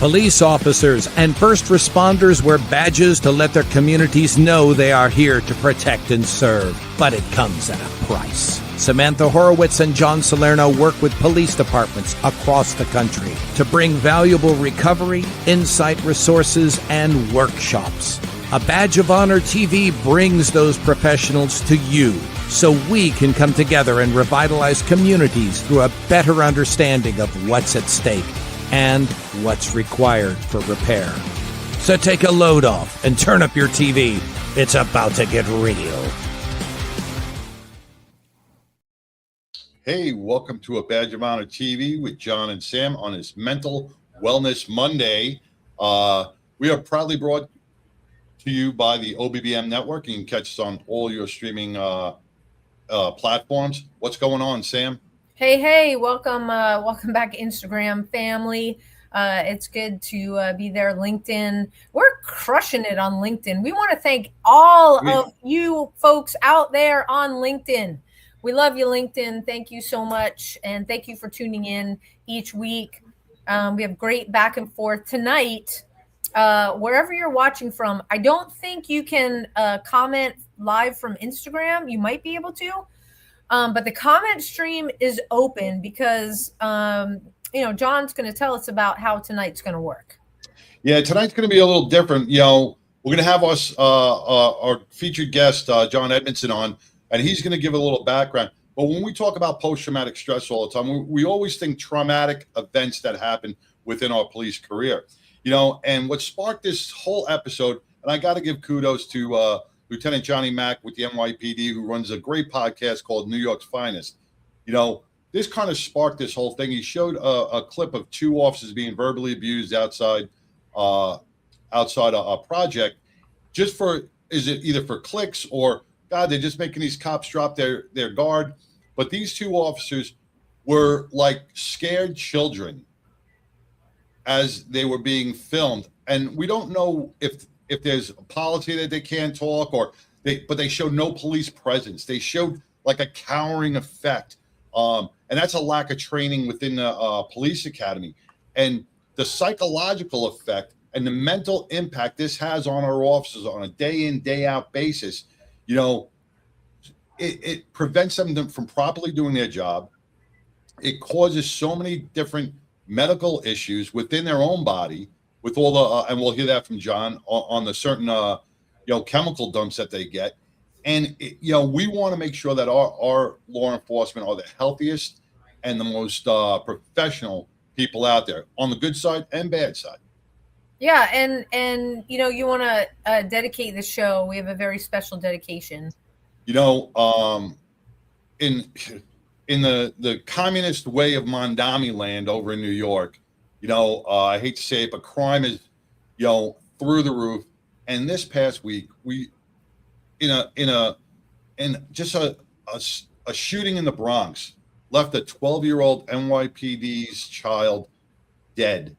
Police officers and first responders wear badges to let their communities know they are here to protect and serve. But it comes at a price. Samantha Horwitz and John Salerno work with police departments across the country to bring valuable recovery, insight resources, and workshops. A Badge of Honor TV brings those professionals to you so we can come together and revitalize communities through a better understanding of what's at stake and what's required for repair. So take a load off and turn up your TV. It's about to get real. Hey, welcome to A Badge of Honor TV with John and Sam on this Mental Wellness Monday. We are proudly brought to you by the OBBM Network. You can catch us on all your streaming platforms. What's going on, Sam? Hey, welcome back, Instagram family. It's good to be there. LinkedIn, we're crushing it on LinkedIn. We want to thank all of you folks out there on LinkedIn. We love you, LinkedIn. Thank you so much, and thank you for tuning in each week. We have great back and forth tonight. Wherever you're watching from, I don't think you can comment live from Instagram. You might be able to. But the comment stream is open because, John's going to tell us about how tonight's going to work. Yeah, tonight's going to be a little different. We're going to have our featured guest, John Edmonson, on, and he's going to give a little background. But when we talk about post-traumatic stress all the time, we always think traumatic events that happen within our police career. And what sparked this whole episode, and I got to give kudos to Lieutenant Johnny Mack with the NYPD, who runs a great podcast called New York's Finest. This kind of sparked this whole thing. He showed a clip of two officers being verbally abused outside a project, is it either for clicks or, God, they're just making these cops drop their guard. But these two officers were like scared children as they were being filmed. And we don't know if there's a policy that they can't talk, but they showed no police presence. They showed like a cowering effect. And that's a lack of training within the police academy. And the psychological effect and the mental impact this has on our officers on a day in, day out basis, it prevents them from properly doing their job. It causes so many different medical issues within their own body, with all the and we'll hear that from John on the certain chemical dumps that they get. And we want to make sure that our law enforcement are the healthiest and the most professional people out there, on the good side and bad side. Yeah, and you want to dedicate the show. We have a very special dedication. In the communist way of Mondami land over in New York, I hate to say it, but crime is, through the roof. And this past week, we, in just a shooting in the Bronx, left a 12-year-old NYPD's child dead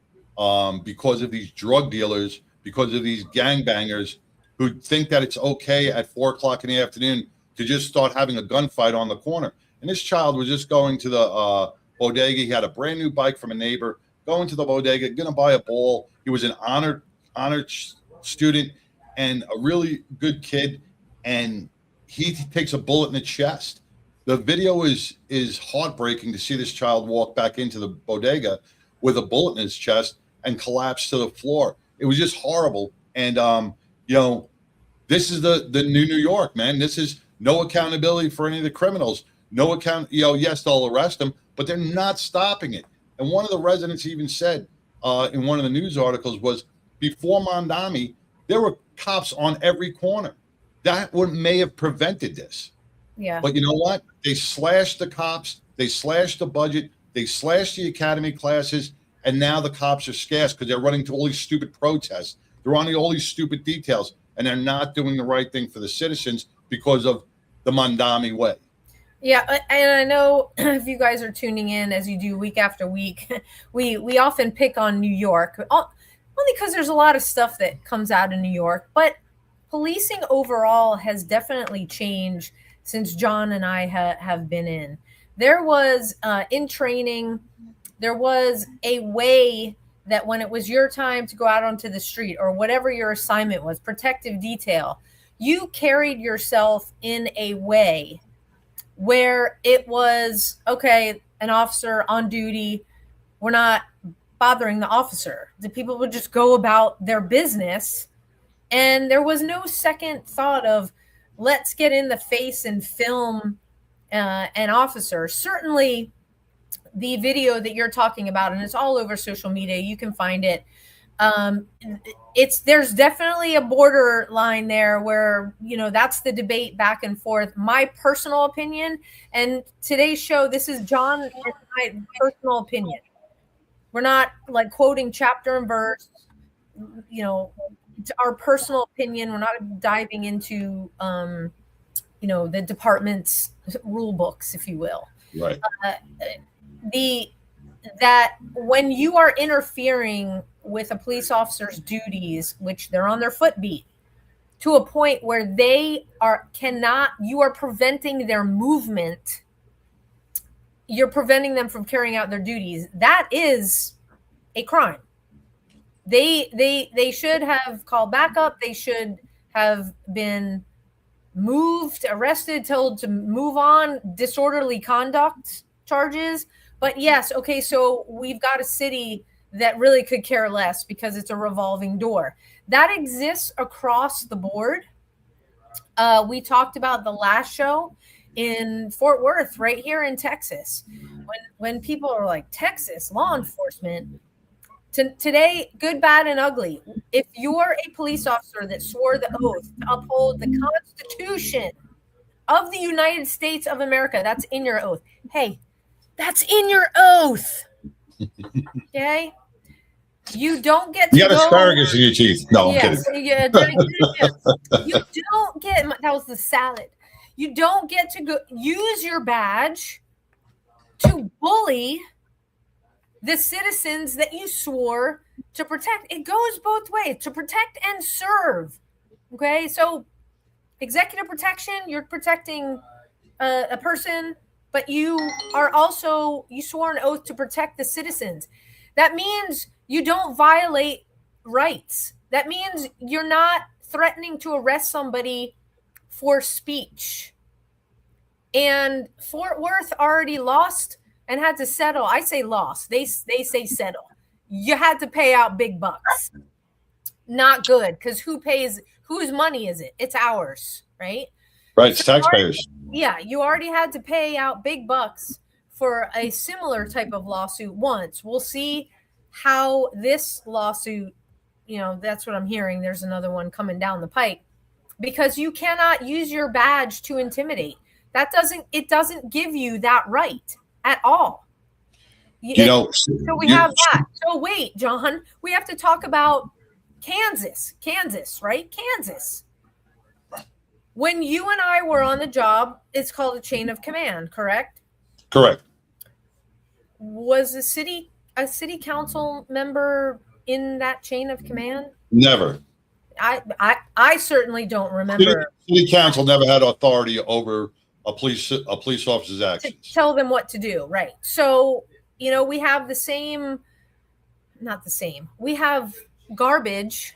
because of these drug dealers, because of these gangbangers who think that it's okay at 4:00 in the afternoon to just start having a gunfight on the corner. And this child was just going to the bodega. He had a brand new bike from a neighbor, going to the bodega, going to buy a ball. He was an honored student and a really good kid. And he takes a bullet in the chest. The video is heartbreaking to see this child walk back into the bodega with a bullet in his chest and collapse to the floor. It was just horrible. And, this is the new New York, man. This is no accountability for any of the criminals. No account, yes, they'll arrest them, but they're not stopping it. And one of the residents even said in one of the news articles was, before Mondami, there were cops on every corner. That may have prevented this. Yeah. But you know what? They slashed the cops. They slashed the budget. They slashed the academy classes. And now the cops are scarce because they're running to all these stupid protests. They're running all these stupid details, and they're not doing the right thing for the citizens because of the Mondami way. Yeah, and I know if you guys are tuning in, as you do week after week, we often pick on New York, only because there's a lot of stuff that comes out of New York. But policing overall has definitely changed since John and I have been in. There was, in training, there was a way that when it was your time to go out onto the street or whatever your assignment was, protective detail, you carried yourself in a way where it was, okay, an officer on duty, we're not bothering the officer. The people would just go about their business. And there was no second thought of, let's get in the face and film an officer. Certainly the video that you're talking about, and it's all over social media, you can find it. There's definitely a borderline there where, that's the debate back and forth. My personal opinion, and today's show, this is John and my personal opinion. We're not like quoting chapter and verse, our personal opinion. We're not diving into, the department's rule books, if you will. Right. That when you are interfering with a police officer's duties, which they're on their foot beat, to a point where you are preventing their movement, you're preventing them from carrying out their duties. That is a crime. They should have called backup. They should have been moved, arrested, told to move on, disorderly conduct charges. But yes, okay, so we've got a city that really could care less because it's a revolving door. That exists across the board. We talked about the last show in Fort Worth, right here in Texas. When people are like, Texas law enforcement, today, good, bad, and ugly. If you're a police officer that swore the oath to uphold the Constitution of the United States of America, that's in your oath. Hey, that's in your oath. Okay? You don't get to You got asparagus in your teeth. No, I'm kidding. Yeah, you don't get, that was the salad. You don't get to go use your badge to bully the citizens that you swore to protect. It goes both ways, to protect and serve. Okay, so executive protection, you're protecting a person, but you swore an oath to protect the citizens. That means you don't violate rights. That means you're not threatening to arrest somebody for speech. And Fort Worth already lost and had to settle. I say lost. They say settle. You had to pay out big bucks. Not good, because whose money is it? It's ours, right? Right, it's taxpayers. You already had to pay out big bucks for a similar type of lawsuit once. We'll see how this lawsuit, that's what I'm hearing. There's another one coming down the pike, because you cannot use your badge to intimidate. It doesn't give you that right at all. So we have that. So wait, John, we have to talk about Kansas, right? Kansas. When you and I were on the job, it's called a chain of command, correct? Correct. Was a city council member in that chain of command? Never. I certainly don't remember. City council never had authority over a police officer's actions. To tell them what to do, right? So, we have we have garbage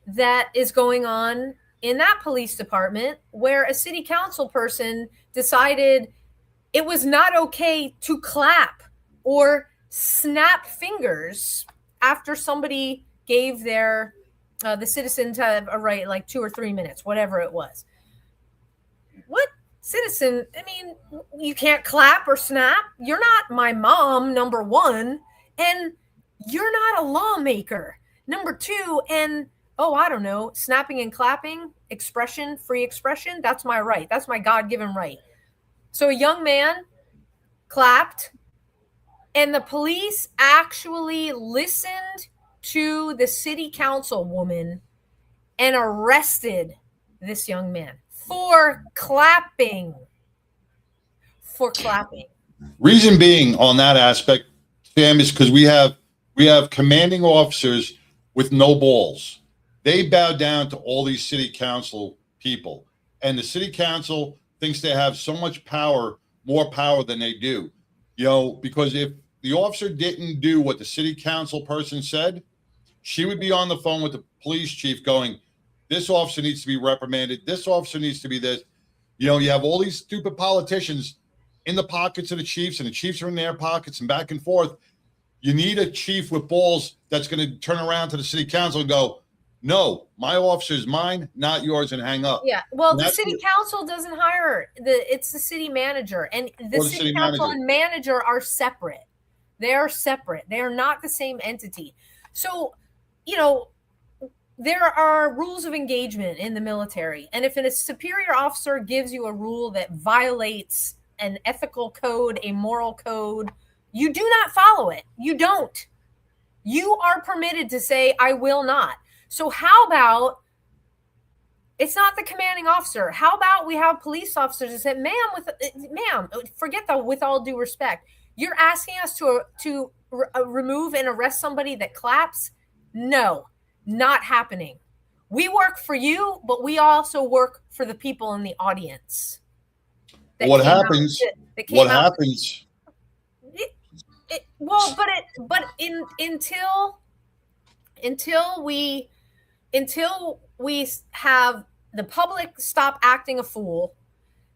that is going on in that police department where a city council person decided it was not okay to clap or snap fingers after somebody gave the citizens have a right, like 2 or 3 minutes, whatever it was. What citizen? I mean, you can't clap or snap. You're not my mom, number one, and you're not a lawmaker, number two. And I don't know, snapping and clapping, free expression, that's my right. That's my God-given right. So a young man clapped, and the police actually listened to the city council woman and arrested this young man for clapping. Reason being on that aspect, Sam, is because we have commanding officers with no balls. They bow down to all these city council people, and the city council thinks they have so much power, more power than they do. Because if the officer didn't do what the city council person said, she would be on the phone with the police chief going, this officer needs to be reprimanded. This officer needs to be this. You know, you have all these stupid politicians in the pockets of the chiefs, and the chiefs are in their pockets and back and forth. You need a chief with balls that's going to turn around to the city council and go, no, my officer is mine, not yours, and hang up. Yeah. Well, the city council doesn't hire it's the city manager, and the city council and manager are separate. They are separate. They are not the same entity. So, you know, there are rules of engagement in the military. And if a superior officer gives you a rule that violates an ethical code, a moral code, you do not follow it. You don't. You are permitted to say, I will not. So how about, it's not the commanding officer. How about we have police officers that say, ma'am, forget the with all due respect. You're asking us to remove and arrest somebody that claps? No, not happening. We work for you, but we also work for the people in the audience. What happens? Until we have the public stop acting a fool,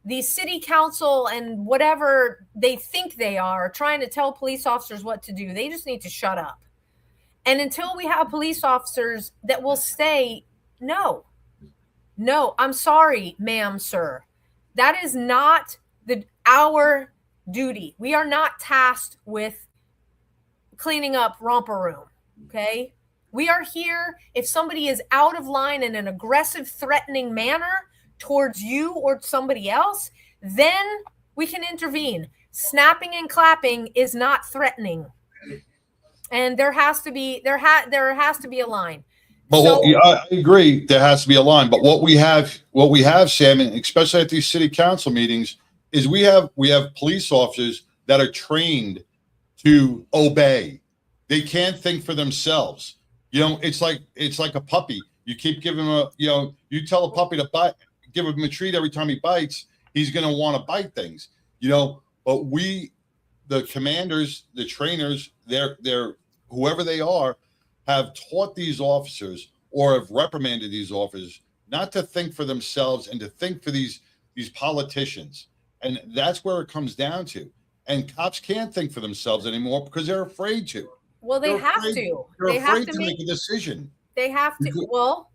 the city council and whatever they think they are trying to tell police officers what to do, they just need to shut up. And until we have police officers that will say, no, I'm sorry, ma'am, sir. That is not our duty. We are not tasked with cleaning up romper room, okay? We are here if somebody is out of line in an aggressive, threatening manner towards you or somebody else, then we can intervene. Snapping and clapping is not threatening. And there has to be a line. But I agree, there has to be a line. But what we have, Sam, and especially at these city council meetings, is we have police officers that are trained to obey. They can't think for themselves. You know, it's like a puppy. You keep giving him you tell a puppy to bite, give him a treat every time he bites, he's going to want to bite things. You know, but the commanders, the trainers, they're whoever they are, have taught these officers or have reprimanded these officers not to think for themselves and to think for these politicians. And that's where it comes down to. And cops can't think for themselves anymore because they're afraid to. Well, they have to. They're afraid to make a decision. They have to. Well,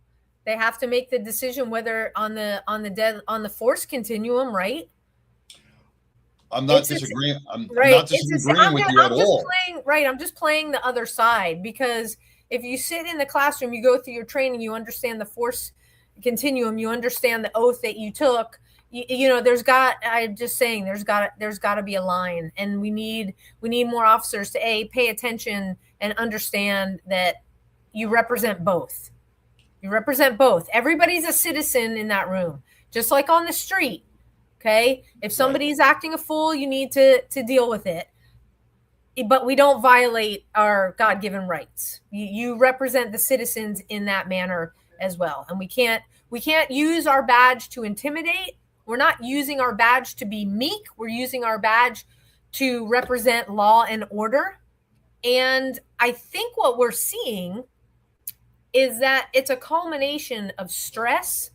they have to make the decision whether on the force continuum, right? I'm not disagreeing. I'm not disagreeing with you at all. I'm just playing the other side, because if you sit in the classroom, you go through your training, you understand the force continuum, you understand the oath that you took. You know, I'm just saying there's got to be a line, and we need more officers to pay attention and understand that you represent both. You represent both. Everybody's a citizen in that room, just like on the street. Okay. If somebody's acting a fool, you need to deal with it, but we don't violate our God-given rights. You represent the citizens in that manner as well. And we can't use our badge to intimidate. We're not using our badge to be meek. We're using our badge to represent law and order. And I think what we're seeing is that it's a culmination of stress,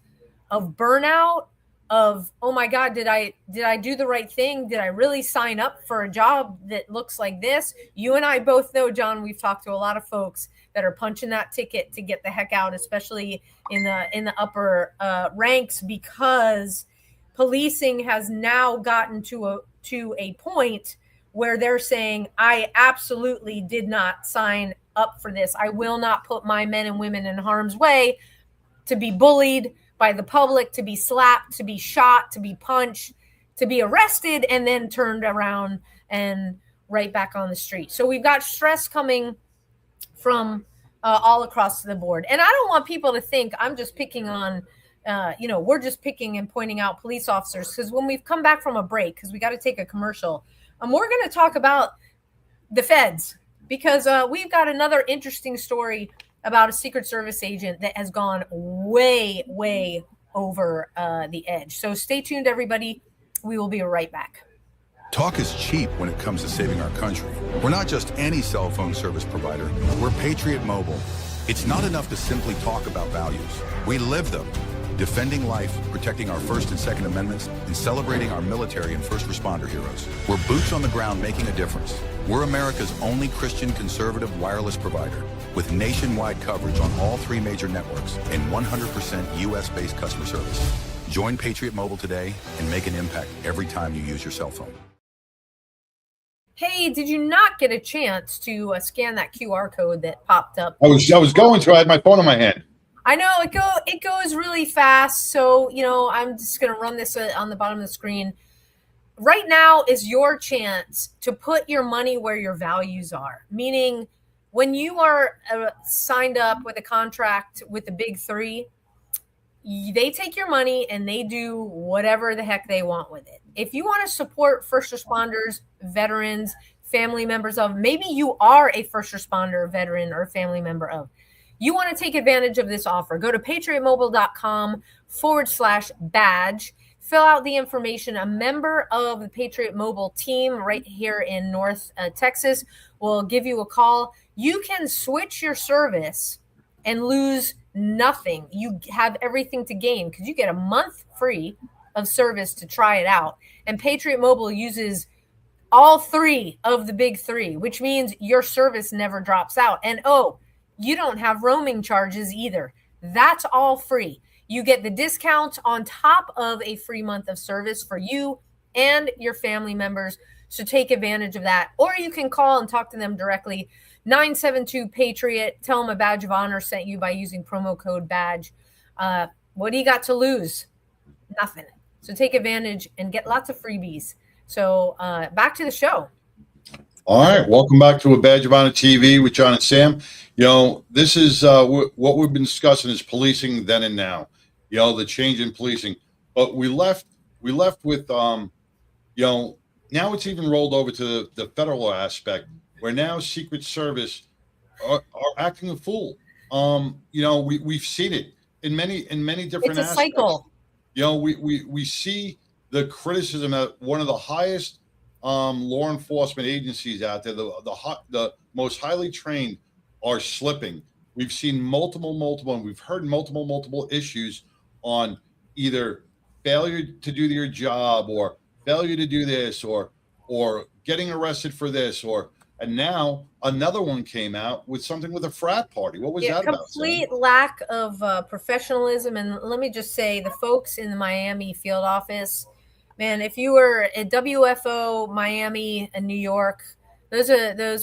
of burnout, of, oh my God, did I do the right thing? Did I really sign up for a job that looks like this? You and I both know, John, we've talked to a lot of folks that are punching that ticket to get the heck out, especially in the upper ranks, because policing has now gotten to a point where they're saying, I absolutely did not sign up for this. I will not put my men and women in harm's way to be bullied by the public, to be slapped, to be shot, to be punched, to be arrested, and then turned around and right back on the street. So we've got stress coming from all across the board. And I don't want people to think I'm just picking on, we're just picking and pointing out police officers, because when we've come back from a break, because we got to take a commercial, we're going to talk about the feds, because we've got another interesting story about a Secret Service agent that has gone way, way over the edge. So stay tuned, everybody. We will be right back. Talk is cheap when it comes to saving our country. We're not just any cell phone service provider. We're Patriot Mobile. It's not enough to simply talk about values. We live them. Defending life, protecting our First and Second Amendments, and celebrating our military and first responder heroes. We're boots on the ground making a difference. We're America's only Christian conservative wireless provider with nationwide coverage on all 3 major networks and 100% US-based customer service. Join Patriot Mobile today and make an impact every time you use your cell phone. Hey, did you not get a chance to scan that QR code that popped up? I was going to. I had my phone in my hand. I know it goes really fast. So, I'm just going to run this on the bottom of the screen. Right now is your chance to put your money where your values are. Meaning when you are signed up with a contract with the big 3, they take your money and they do whatever the heck they want with it. If you want to support first responders, veterans, family members of, maybe you are a first responder, veteran, or family member of, you want to take advantage of this offer, go to patriotmobile.com/badge, fill out the information. A member of the Patriot Mobile team right here in North Texas will give you a call. You can switch your service and lose nothing. You have everything to gain because you get a month free of service to try it out. And Patriot Mobile uses all 3 of the big 3, which means your service never drops out. And you don't have roaming charges either. That's all free. You get the discount on top of a free month of service for you and your family members. So take advantage of that. Or you can call and talk to them directly. 972-PATRIOT. Tell them a badge of honor sent you by using promo code BADGE. What do you got to lose? Nothing. So take advantage and get lots of freebies. So back to the show. All right. Welcome back to A Badge of Honor TV with John and Sam. This is what we've been discussing is policing then and now, the change in policing. But we left with, now it's even rolled over to the federal aspect where now Secret Service are acting a fool. We've seen it in many different aspects. It's a cycle. We see the criticism that one of the highest law enforcement agencies out there, the most highly trained, are slipping. We've seen multiple, and we've heard multiple issues on either failure to do your job or failure to do this or getting arrested for this and now another one came out with something with a frat party. What was that about? Complete lack of professionalism. And let me just say, the folks in the Miami field office, man, if you were at WFO, Miami, and New York, those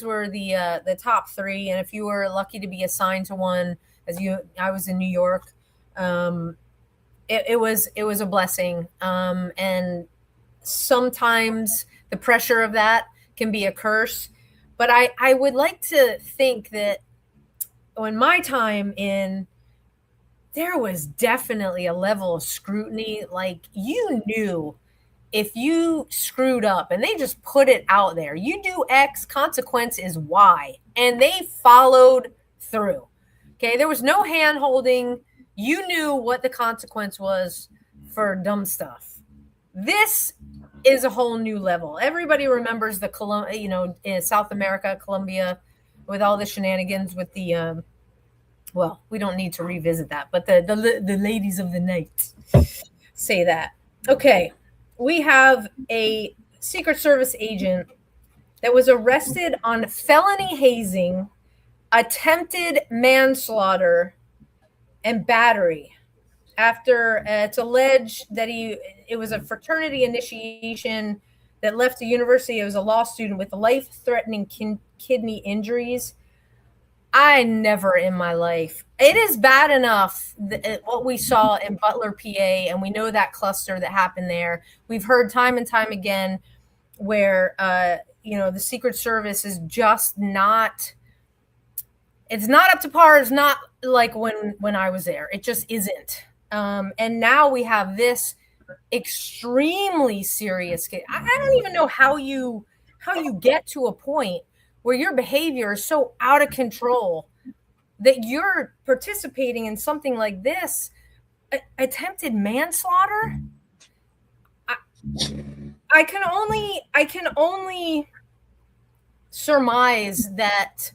were the top 3. And if you were lucky to be assigned to one, I was in New York, it was a blessing. And sometimes the pressure of that can be a curse. But I would like to think that in my time there was definitely a level of scrutiny. Like, you knew if you screwed up, and they just put it out there, you do X, consequence is Y, and they followed through. Okay, there was no hand holding. You knew what the consequence was for dumb stuff. This is a whole new level. Everybody remembers the in South America, Colombia, with all the shenanigans with the we don't need to revisit that, but the ladies of the night say that. Okay, we have a Secret Service agent that was arrested on felony hazing, attempted manslaughter, and battery after it's alleged that it was a fraternity initiation that left the university. It was a law student with life-threatening kidney injuries. I never in my life. It is bad enough what we saw in Butler, PA, and we know that cluster that happened there. We've heard time and time again where the Secret Service is just not. It's not up to par. It's not like when I was there. It just isn't. And now we have this extremely serious case. I don't even know how you get to a point where your behavior is so out of control that you're participating in something like this, attempted manslaughter. I can only surmise that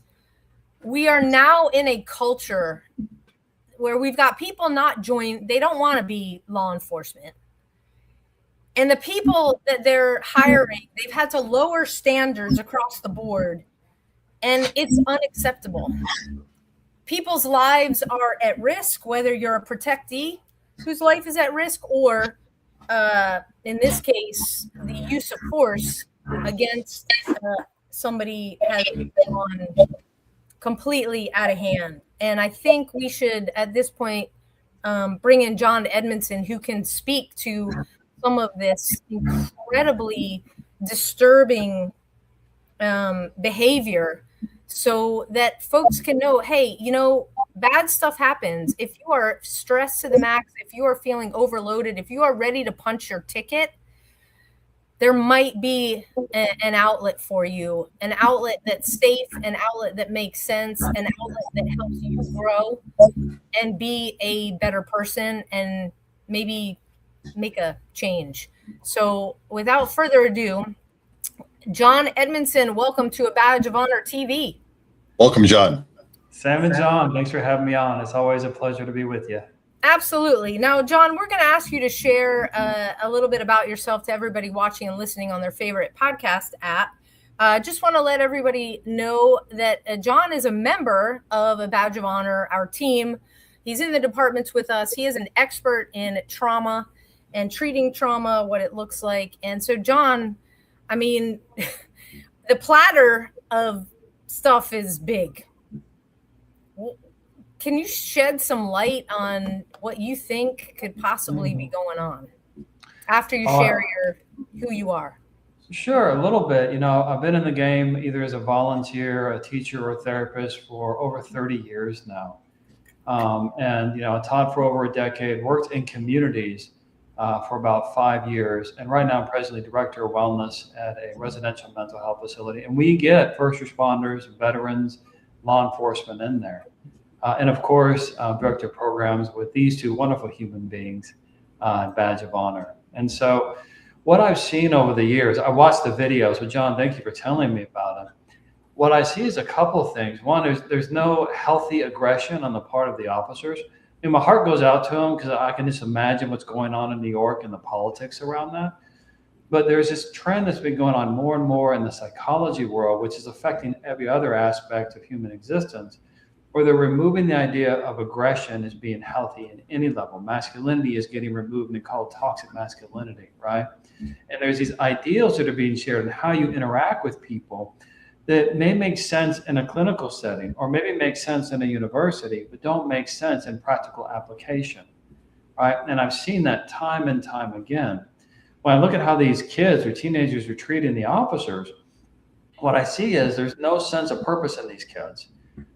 we are now in a culture where we've got people they don't want to be law enforcement. And the people that they're hiring, they've had to lower standards across the board. And it's unacceptable. People's lives are at risk, whether you're a protectee whose life is at risk, or in this case, the use of force against somebody has gone completely out of hand. And I think we should, at this point, bring in John Edmonson, who can speak to some of this incredibly disturbing behavior, so that folks can know, hey, bad stuff happens. If you are stressed to the max, if you are feeling overloaded, if you are ready to punch your ticket, there might be an outlet for you, an outlet that's safe, an outlet that makes sense, an outlet that helps you grow and be a better person and maybe make a change. So without further ado, John Edmonson, welcome to A Badge of Honor TV. Welcome, John. Sam and John, thanks for having me on. It's always a pleasure to be with you. Absolutely. Now, John, we're going to ask you to share a little bit about yourself to everybody watching and listening on their favorite podcast app. Just want to let everybody know that John is a member of A Badge of Honor, our team. He's in the departments with us. He is an expert in trauma and treating trauma, what it looks like. And so, John, I mean, the platter of stuff is big. Can you shed some light on what you think could possibly be going on after you share who you are? Sure, a little bit. I've been in the game either as a volunteer, a teacher, or a therapist for over 30 years now. And I taught for over a decade, worked in communities for about 5 years. And right now I'm presently director of wellness at a residential mental health facility. And we get first responders, veterans, law enforcement in there. And of course, director of programs with these two wonderful human beings, Badge of Honor. And so what I've seen over the years, I watched the video. So John, thank you for telling me about it. What I see is a couple of things. One, there's no healthy aggression on the part of the officers. My heart goes out to them because I can just imagine what's going on in New York and the politics around that. But there's this trend that's been going on more and more in the psychology world, which is affecting every other aspect of human existence, where they're removing the idea of aggression as being healthy in any level. Masculinity is getting removed and called toxic masculinity, right? And there's these ideals that are being shared on how you interact with people that may make sense in a clinical setting, or maybe make sense in a university, but don't make sense in practical application, right? And I've seen that time and time again. When I look at how these kids or teenagers are treating the officers, what I see is there's no sense of purpose in these kids.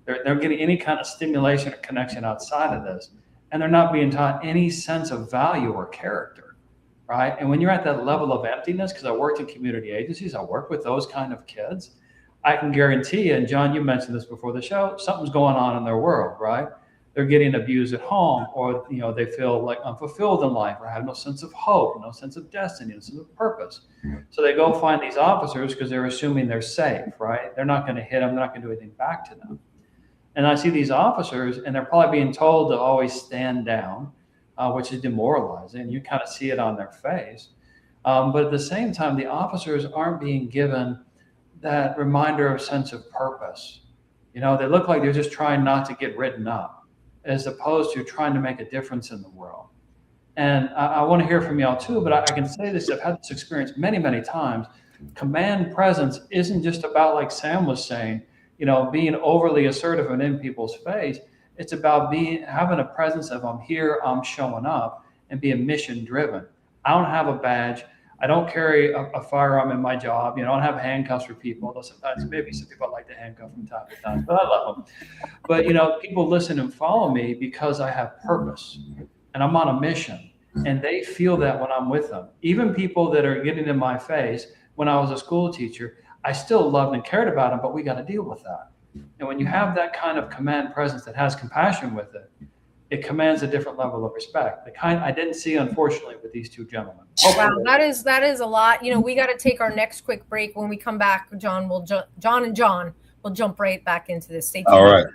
They're getting any kind of stimulation or connection outside of this, and they're not being taught any sense of value or character, right? And when you're at that level of emptiness, because I worked in community agencies, I work with those kind of kids, I can guarantee you, and John, you mentioned this before the show, something's going on in their world, right? They're getting abused at home, or they feel like unfulfilled in life, or have no sense of hope, no sense of destiny, no sense of purpose. So they go find these officers because they're assuming they're safe, right? They're not going to hit them, they're not going to do anything back to them. And I see these officers, and they're probably being told to always stand down, which is demoralizing. You kind of see it on their face. But at the same time, the officers aren't being given that reminder of sense of purpose. They look like they're just trying not to get written up, as opposed to trying to make a difference in the world. And I want to hear from y'all too, but I can say this, I've had this experience many, many times. Command presence isn't just about, like Sam was saying, being overly assertive and in people's face. It's about having a presence of I'm here, I'm showing up, and being mission driven. I don't have a badge. I don't carry a firearm in my job. I don't have handcuffs for people. Though sometimes maybe some people like to handcuff from time to time, but I love them. But people listen and follow me because I have purpose and I'm on a mission, and they feel that when I'm with them. Even people that are getting in my face, when I was a school teacher, I still loved and cared about them, but we got to deal with that. And when you have that kind of command presence that has compassion with it, it commands a different level of respect. The kind I didn't see, unfortunately, with these two gentlemen. Wow, that is a lot. You know, we got to take our next quick break. When we come back, John will jump right back into this. Stay tuned. All right.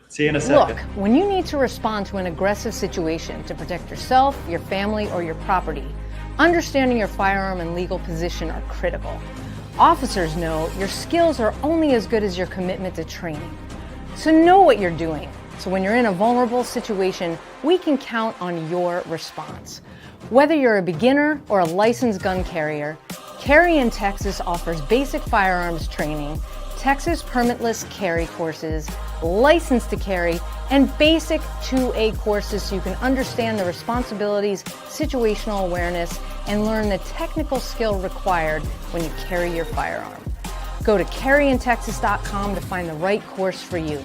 See you in a second. Look, when you need to respond to an aggressive situation to protect yourself, your family, or your property, understanding your firearm and legal position are critical. Officers know your skills are only as good as your commitment to training. So know what you're doing. So when you're in a vulnerable situation, we can count on your response. Whether you're a beginner or a licensed gun carrier, Carry in Texas offers basic firearms training, Texas permitless carry courses, license to carry, and basic 2A courses so you can understand the responsibilities, situational awareness, and learn the technical skill required when you carry your firearm. Go to carryintexas.com to find the right course for you.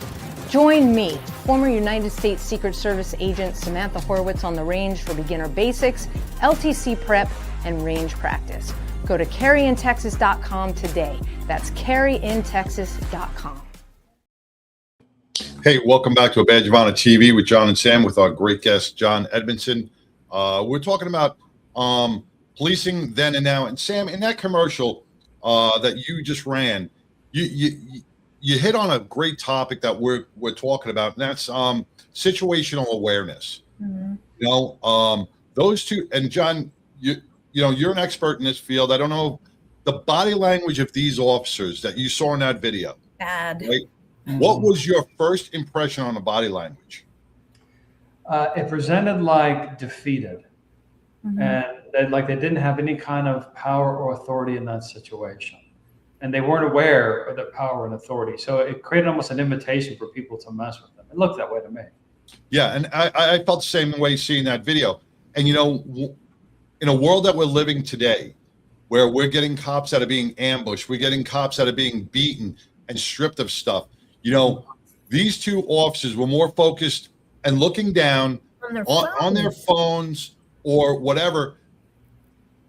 Join me, former United States Secret Service agent Samantha Horwitz, on the range for beginner basics, LTC prep, and range practice. Go to carryintexas.com today. That's carryintexas.com. Hey, welcome back to A Badge of Honor TV with John and Sam with our great guest, John Edmonson. We're talking about policing then and now. And Sam, in that commercial that you just ran, you hit on a great topic that we're talking about, and that's situational awareness. Mm-hmm. You know, those two, and John, you know, you're an expert in this field. I don't know the body language of these officers that you saw in that video. Bad. Right? Mm-hmm. What was your first impression on the body language? It presented like defeated, mm-hmm. and like they didn't have any kind of power or authority in that situation. And they weren't aware of their power and authority. So it created almost an invitation for people to mess with them. It looked that way to me. Yeah, and I felt the same way seeing that video. And, you know, in a world that we're living today, where we're getting cops that are being ambushed, we're getting cops that are being beaten and stripped of stuff, you know, these two officers were more focused and looking down on their phones or whatever.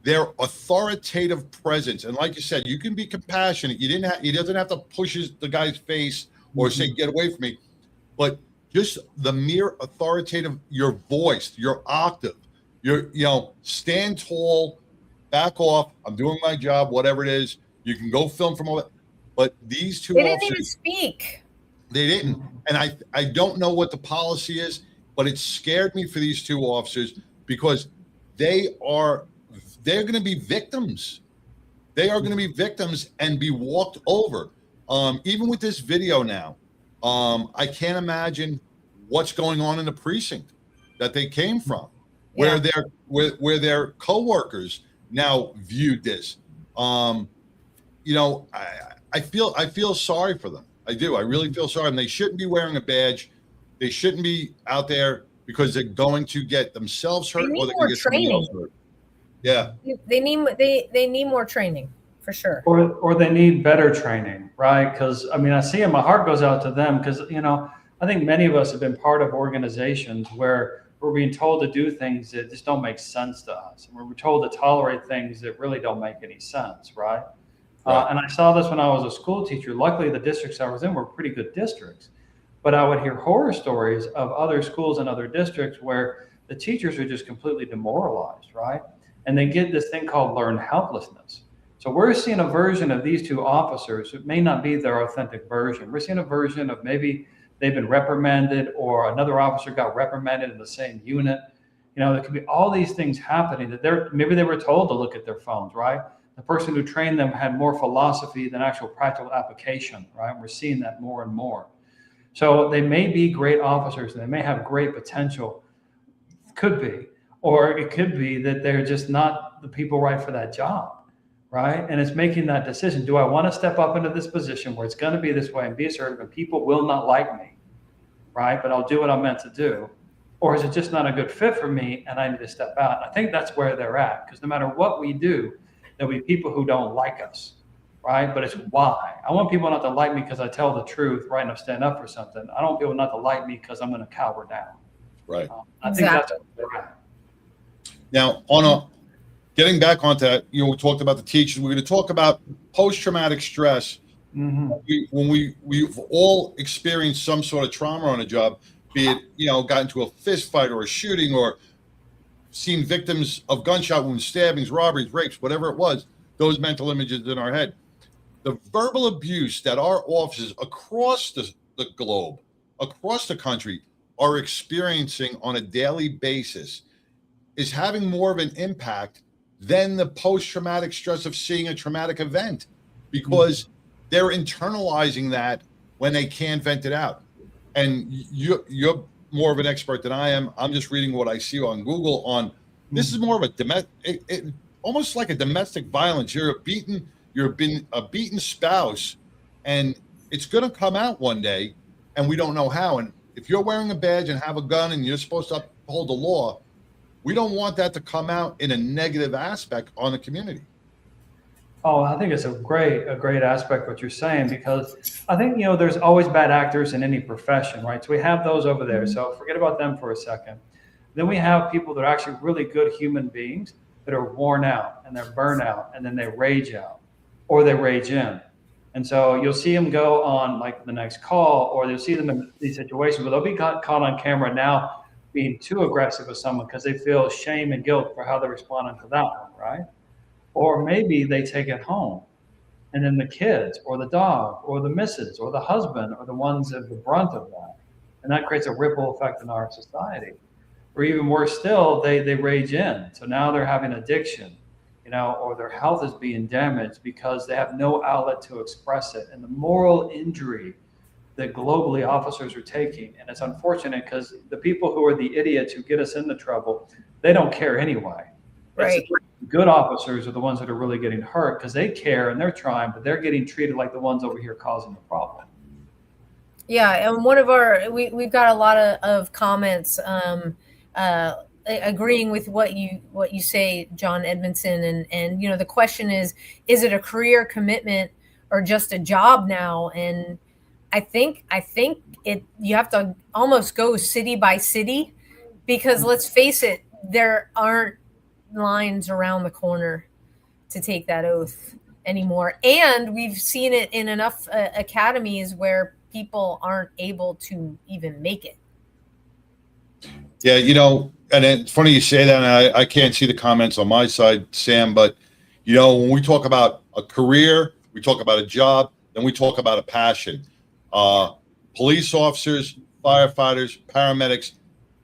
Their authoritative presence, and like you said, you can be compassionate. He doesn't have to push the guy's face or say, "Get away from me," but just the mere authoritative, your voice, your octave, stand tall, back off. I'm doing my job, whatever it is. You can go film from all that. But these two they didn't even speak. They didn't, and I don't know what the policy is, but it scared me for these two officers because they're going to be victims. They are going to be victims and be walked over. Even with this video now, I can't imagine what's going on in the precinct that they came from, where their coworkers now viewed this. I feel sorry for them. I do. I really feel sorry. And they shouldn't be wearing a badge. They shouldn't be out there because they're going to get themselves hurt or they're going to get somebody else hurt. Yeah, they need more training for sure. Or they need better training, right? Because I mean, I see it. My heart goes out to them because I think many of us have been part of organizations where we're being told to do things that just don't make sense to us, and we're told to tolerate things that really don't make any sense, right? And I saw this when I was a school teacher. Luckily, the districts I was in were pretty good districts, but I would hear horror stories of other schools and other districts where the teachers are just completely demoralized, right? And they get this thing called learned helplessness. So we're seeing a version of these two officers. It may not be their authentic version. We're seeing a version of maybe they've been reprimanded or another officer got reprimanded in the same unit. There could be all these things happening that maybe they were told to look at their phones, right? The person who trained them had more philosophy than actual practical application, right? We're seeing that more and more. So they may be great officers and they may have great potential. Could be. Or it could be that they're just not the people right for that job, right? And it's making that decision. Do I want to step up into this position where it's going to be this way and be assertive and people will not like me, right? But I'll do what I'm meant to do. Or is it just not a good fit for me and I need to step out? And I think that's where they're at, because no matter what we do, there'll be people who don't like us, right? But it's why. I want people not to like me because I tell the truth, right? And I stand up for something. I don't want people not to like me because I'm going to cower down. Right. I think that's where they're at. Now, getting back onto that, we talked about the teachers. We're going to talk about post-traumatic stress. Mm-hmm. When we've all experienced some sort of trauma on a job, be it, got into a fist fight or a shooting or seen victims of gunshot wounds, stabbings, robberies, rapes, whatever it was, those mental images in our head. The verbal abuse that our officers across the globe, across the country, are experiencing on a daily basis is having more of an impact than the post-traumatic stress of seeing a traumatic event, because they're internalizing that when they can't vent it out. And you're more of an expert than I am. I'm just reading what I see on Google on this is more of a almost like a domestic violence. You've been a beaten spouse, and it's going to come out one day, and we don't know how. And if you're wearing a badge and have a gun and you're supposed to uphold the law, we don't want that to come out in a negative aspect on the community. Oh, I think it's a great aspect what you're saying, because I think, there's always bad actors in any profession, right? So we have those over there. So forget about them for a second. Then we have people that are actually really good human beings that are worn out and they're burnt out, and then they rage out or they rage in. And so you'll see them go on like the next call, or you'll see them in these situations where they'll be caught on camera now being too aggressive with someone because they feel shame and guilt for how they're responding to that one, right? Or maybe they take it home, and then the kids or the dog or the missus or the husband are the ones that have the brunt of that. And that creates a ripple effect in our society. Or even worse still, they rage in. So now they're having addiction, or their health is being damaged because they have no outlet to express it. And the moral injury that globally officers are taking, and it's unfortunate because the people who are the idiots who get us into trouble, they don't care anyway. Right. Good officers are the ones that are really getting hurt because they care and they're trying, but they're getting treated like the ones over here causing the problem. Yeah, and we've got a lot of comments agreeing with what you say, John Edmonson, and the question is it a career commitment or just a job now? And I think you have to almost go city by city, because let's face it, there aren't lines around the corner to take that oath anymore. And we've seen it in enough academies where people aren't able to even make it. Yeah, and it's funny you say that, and I can't see the comments on my side, Sam, but when we talk about a career, we talk about a job, then we talk about a passion. Police officers, firefighters, paramedics,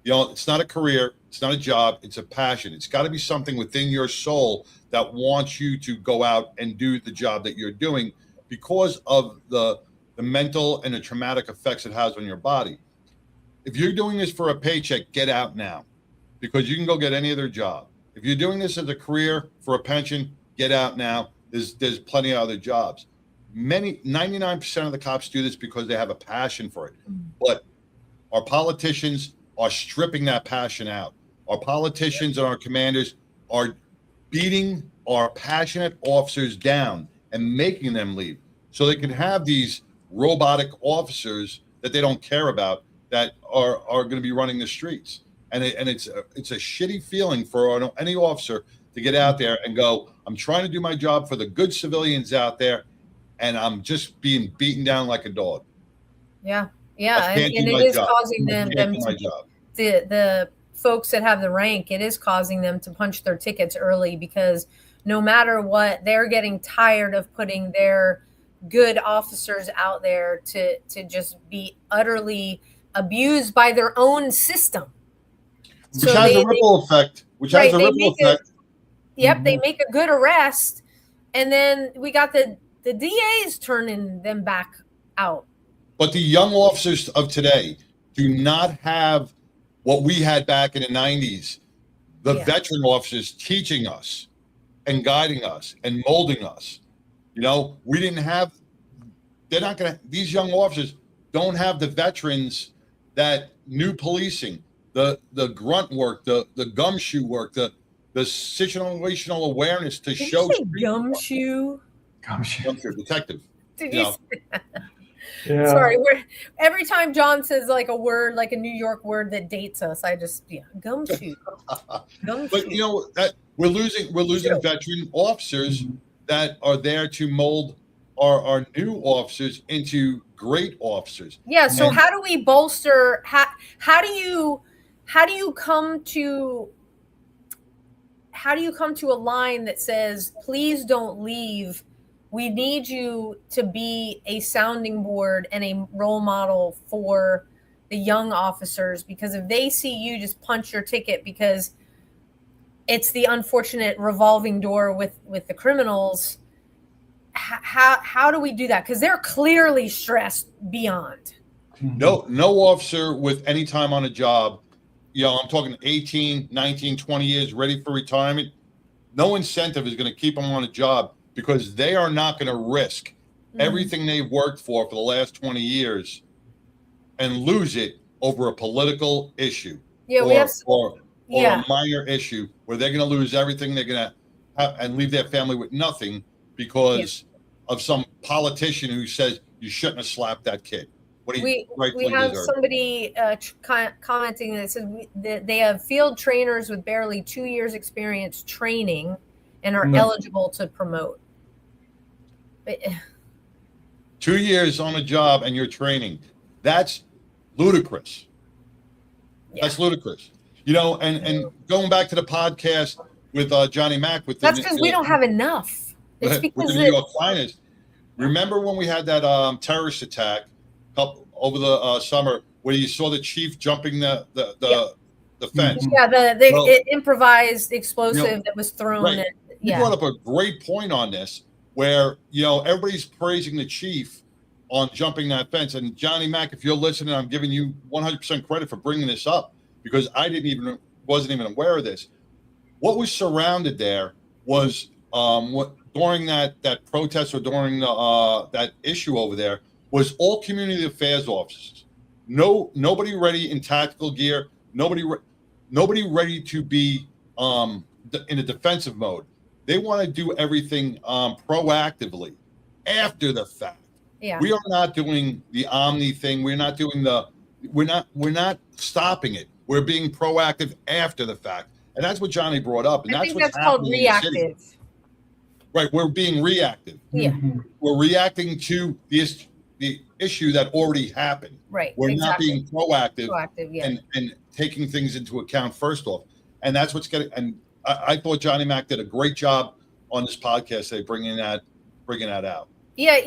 it's not a career, it's not a job, it's a passion. It's got to be something within your soul that wants you to go out and do the job that you're doing because of the mental and the traumatic effects it has on your body. If you're doing this for a paycheck, get out now, because you can go get any other job. If you're doing this as a career for a pension, get out now. There's plenty of other jobs. 99% of the cops do this because they have a passion for it. But our politicians are stripping that passion out. Our politicians and our commanders are beating our passionate officers down and making them leave so they can have these robotic officers that they don't care about that are going to be running the streets. And it's a shitty feeling for any officer to get out there and go, I'm trying to do my job for the good civilians out there, and I'm just being beaten down like a dog. Yeah. And it is causing them the folks that have the rank, it is causing them to punch their tickets early, because no matter what, they're getting tired of putting their good officers out there to just be utterly abused by their own system. Which has a ripple effect. Yep, they make a good arrest, and then we got the DAs turning them back out. But the young officers of today do not have what we had back in the 90s. The veteran officers teaching us and guiding us and molding us. We didn't have, these young officers don't have the veterans that knew policing, the grunt work, the gumshoe work, the situational awareness to show. Did you say gumshoe? Gumshoe, detective. Did you say that? Yeah. Sorry, every time John says like a word, like a New York word that dates us, I just gumshoe. But that we're losing veteran officers that are there to mold our new officers into great officers. Yeah. So And- how do we bolster? How do you come to a line that says, please don't leave? We need you to be a sounding board and a role model for the young officers, because if they see you just punch your ticket because it's the unfortunate revolving door with the criminals, how do we do that? Because they're clearly stressed beyond. No officer with any time on a job, I'm talking 18, 19, 20 years, ready for retirement. No incentive is going to keep them on a job, because they are not going to risk everything they've worked for the last 20 years and lose it over a political issue or a minor issue where they're going to lose everything. They're going to have and leave their family with nothing because of some politician who says you shouldn't have slapped that kid. We have somebody commenting that says that they have field trainers with barely 2 years experience training and are eligible to promote. 2 years on a job and you're training. That's ludicrous. Yeah. That's ludicrous. And going back to the podcast with Johnny Mack. That's because we don't have enough. It's because with the New York finest. Remember when we had that terrorist attack over the summer where you saw the chief jumping the fence? Yeah, the improvised explosive that was thrown. Right. You brought up a great point on this, where everybody's praising the chief on jumping that fence. And Johnny Mack, if you're listening, I'm giving you 100% credit for bringing this up, because I wasn't even aware of this. What was surrounded there was during that protest or during that issue over there was all community affairs officers. Nobody ready in tactical gear. Nobody ready to be in a defensive mode. They want to do everything proactively after the fact. Yeah. We are not doing the Omni thing. We're not doing we're not stopping it. We're being proactive after the fact. And that's what Johnny brought up. And I think that's called reactive. Right. We're being reactive. Yeah. We're reacting to the issue that already happened. Right. We're not being proactive yeah. and taking things into account first off. And that's what's getting, and I thought Johnny Mack did a great job on this podcast today, bringing that out. Yeah.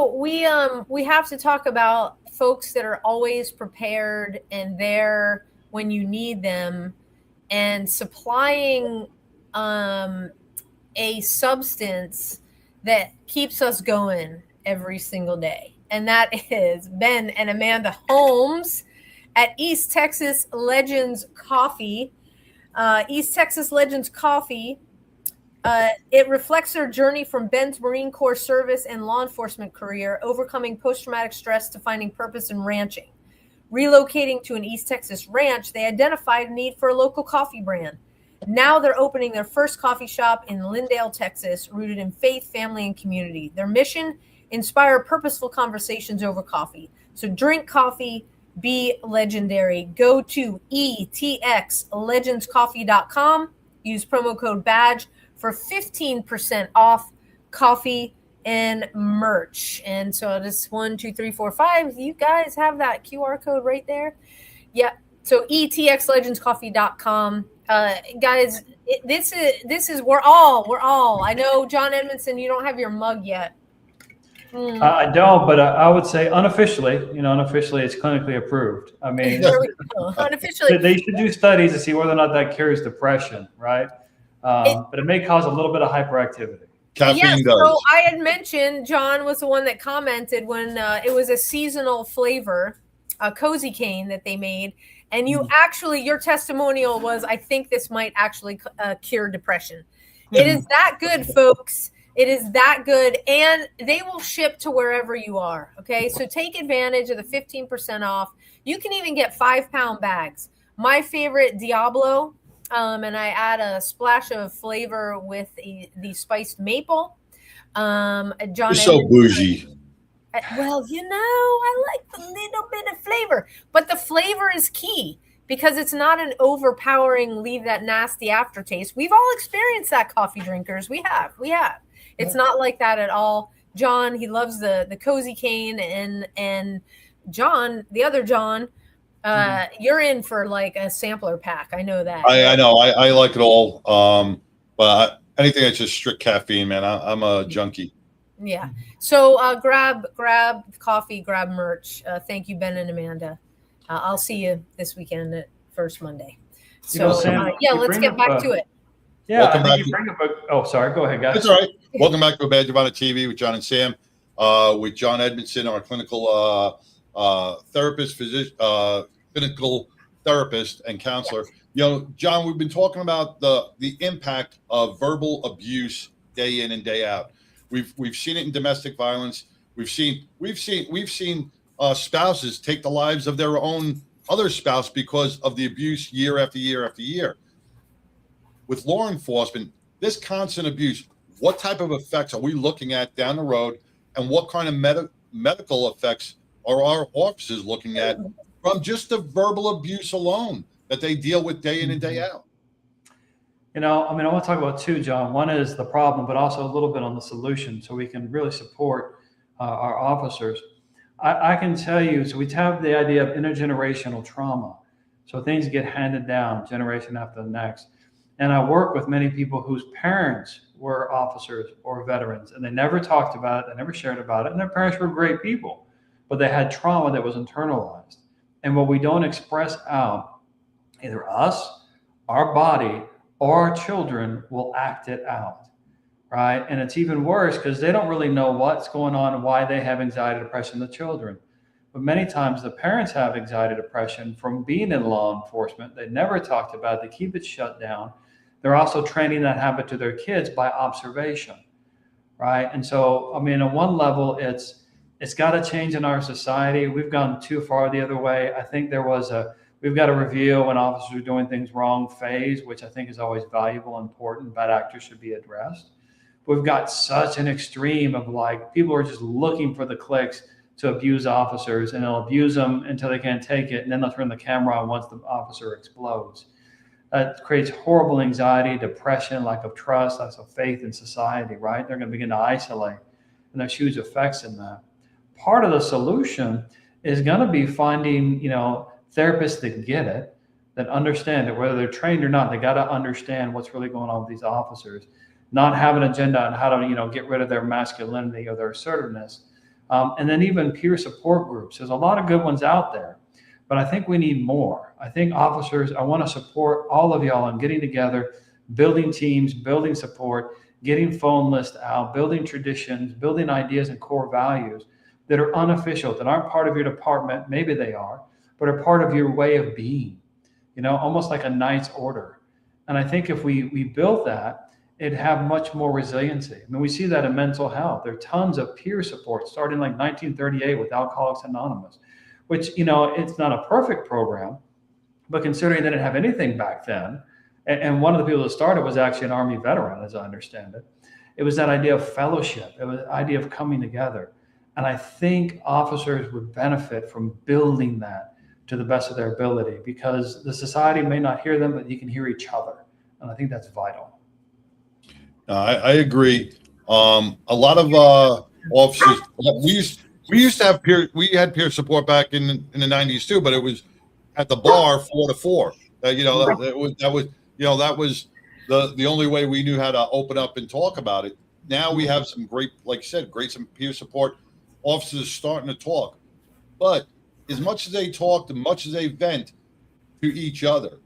We have to talk about folks that are always prepared and there when you need them, and supplying a substance that keeps us going every single day. And that is Ben and Amanda Holmes at East Texas Legends Coffee. East Texas Legends Coffee, it reflects their journey from Ben's Marine Corps service and law enforcement career, overcoming post-traumatic stress to finding purpose in ranching. Relocating to an East Texas ranch, they identified a need for a local coffee brand. Now they're opening their first coffee shop in Lindale, Texas, rooted in faith, family, and community. Their mission: inspire purposeful conversations over coffee. So drink coffee, be legendary. Go to etxlegendscoffee.com. Use promo code BADGE for 15% off coffee and merch. And so just 1, 2, 3, 4, 5. You guys have that QR code right there. Yeah. So etxlegendscoffee.com. Guys, this is we're all. I know, John Edmonson, you don't have your mug yet. I don't, but I would say unofficially, it's clinically approved. I mean, there we go. Unofficially, they should do studies to see whether or not that cures depression, right? But it may cause a little bit of hyperactivity. Caffeine does. So I had mentioned, John was the one that commented when it was a seasonal flavor, a cozy cane that they made. And you actually, your testimonial was, I think this might actually cure depression. It is that good, folks. It is that good. And they will ship to wherever you are. Okay. So take advantage of the 15% off. You can even get 5-pound bags. My favorite, Diablo. And I add a splash of flavor with the spiced maple. John, you're so bougie. Well, I like the little bit of flavor, but the flavor is key because it's not an overpowering, leave that nasty aftertaste. We've all experienced that, coffee drinkers. We have. It's not like that at all. John, he loves the cozy cane, and John, the other John, you're in for like a sampler pack. I know that. I know. I like it all. But anything that's just strict caffeine, man, I'm a junkie. Yeah. So grab coffee, grab merch. Thank you, Ben and Amanda. I'll see you this weekend at First Monday. So Sam, let's get back to it. Yeah, Welcome I think back you bring up oh, sorry, go ahead, guys. That's all right. Welcome back to A Badge of Honor TV with John and Sam, with John Edmonson, our clinical therapist, clinical therapist and counselor. You know, John, we've been talking about the impact of verbal abuse day in and day out. We've seen it in domestic violence. We've seen spouses take the lives of their own other spouse because of the abuse year after year after year. With law enforcement, this constant abuse, what type of effects are we looking at down the road, and what kind of medical effects are our officers looking at from just the verbal abuse alone that they deal with day in and day out? You know, I mean, I want to talk about two, John. One is the problem, but also a little bit on the solution, so we can really support our officers. I can tell you, so we have the idea of intergenerational trauma. So things get handed down generation after the next. And I work with many people whose parents were officers or veterans, and they never talked about it, they never shared about it, and their parents were great people, but they had trauma that was internalized. And what we don't express out, either us, our body, or our children will act it out, right? And it's even worse because they don't really know what's going on and why they have anxiety, depression, the children. But many times the parents have anxiety, depression from being in law enforcement. They never talked about it. They keep it shut down. They're also training that habit to their kids by observation, right? And so, I mean, on one level, it's got to change in our society. We've gone too far the other way. I think we've got a review when officers are doing things wrong phase, which I think is always valuable and important. Bad actors should be addressed. We've got such an extreme of like, people are just looking for the clicks to abuse officers, and they'll abuse them until they can't take it. And then they'll turn the camera on once the officer explodes. That creates horrible anxiety, depression, lack of trust, lack of faith in society, right? They're going to begin to isolate, and there's huge effects in that. Part of the solution is going to be finding, therapists that get it, that understand it, whether they're trained or not. They got to understand what's really going on with these officers, not have an agenda on how to, get rid of their masculinity or their assertiveness. And then even peer support groups. There's a lot of good ones out there, but I think we need more. I think officers, I want to support all of y'all in getting together, building teams, building support, getting phone lists out, building traditions, building ideas and core values that are unofficial, that aren't part of your department. Maybe they are, but are part of your way of being, almost like a knight's order. And I think if we built that, it'd have much more resiliency. I mean, we see that in mental health. There are tons of peer support starting like 1938 with Alcoholics Anonymous, which, it's not a perfect program, but considering they didn't have anything back then, and one of the people that started was actually an Army veteran, as I understand it. It was that idea of fellowship. It was the idea of coming together. And I think officers would benefit from building that to the best of their ability, because the society may not hear them, but you can hear each other. And I think that's vital. I agree. A lot of officers, we used to have we had peer support back in the 90s too, but it was at the bar 4 to 4. That was the only way we knew how to open up and talk about it. Now we have some great, like you said, some peer support. Officers starting to talk, but as much as they talk, as much as they vent to each other,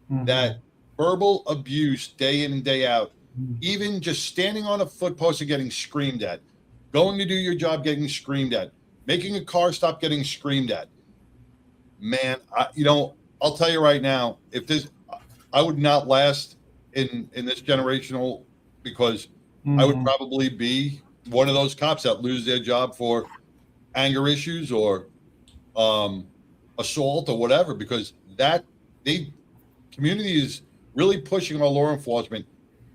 that verbal abuse day in and day out, even just standing on a foot post and getting screamed at, going to do your job, getting screamed at, making a car stop, getting screamed at. Man, I'll tell you right now, I would not last in this generational, because I would probably be one of those cops that lose their job for anger issues or assault or whatever, because community is really pushing our law enforcement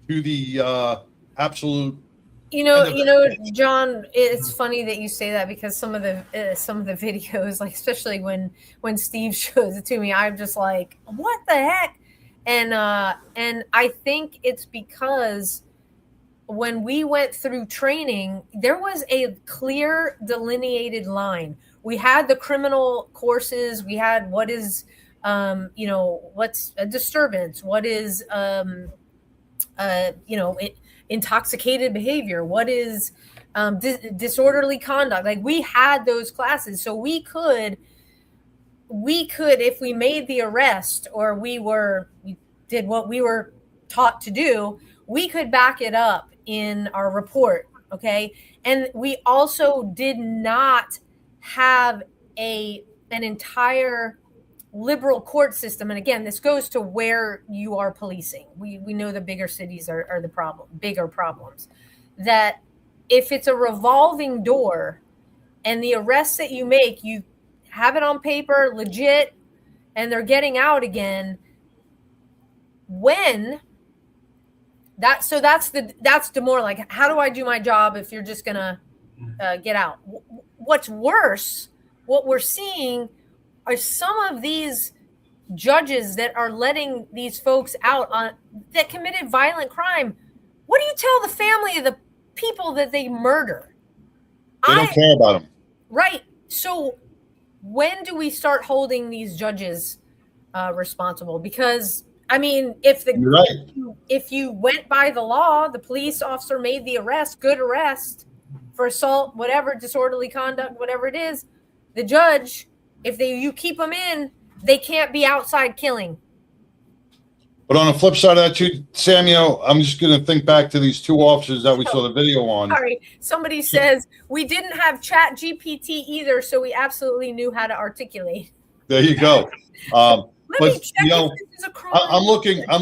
to the absolute. John, it's funny that you say that, because some of the videos, like especially when Steve shows it to me, I'm just like, what the heck? And I think it's because when we went through training, there was a clear delineated line. We had the criminal courses. We had what is, what's a disturbance? What is, intoxicated behavior? What is disorderly conduct? Like, we had those classes. So we could, if we made the arrest or we did what we were taught to do, we could back it up in our report. Okay. And we also did not have an entire liberal court system. And again, this goes to where you are policing. We know the bigger cities are the bigger problems. That if it's a revolving door and the arrests that you make, you have it on paper, legit, and they're getting out again. That's the more like, how do I do my job if you're just gonna get out? What's worse, what we're seeing are some of these judges that are letting these folks out that committed violent crime. What do you tell the family of the people that they murder? They don't care about them. Right. So when do we start holding these judges responsible? Because I mean, if you went by the law, the police officer made the arrest, good arrest for assault, whatever, disorderly conduct, whatever it is, the judge, if you keep them in, they can't be outside killing. But on the flip side of that too, Samuel, I'm just going to think back to these two officers that we saw the video on. Sorry, somebody says we didn't have Chat GPT either, so we absolutely knew how to articulate. There you go. But check if this is a crime. I'm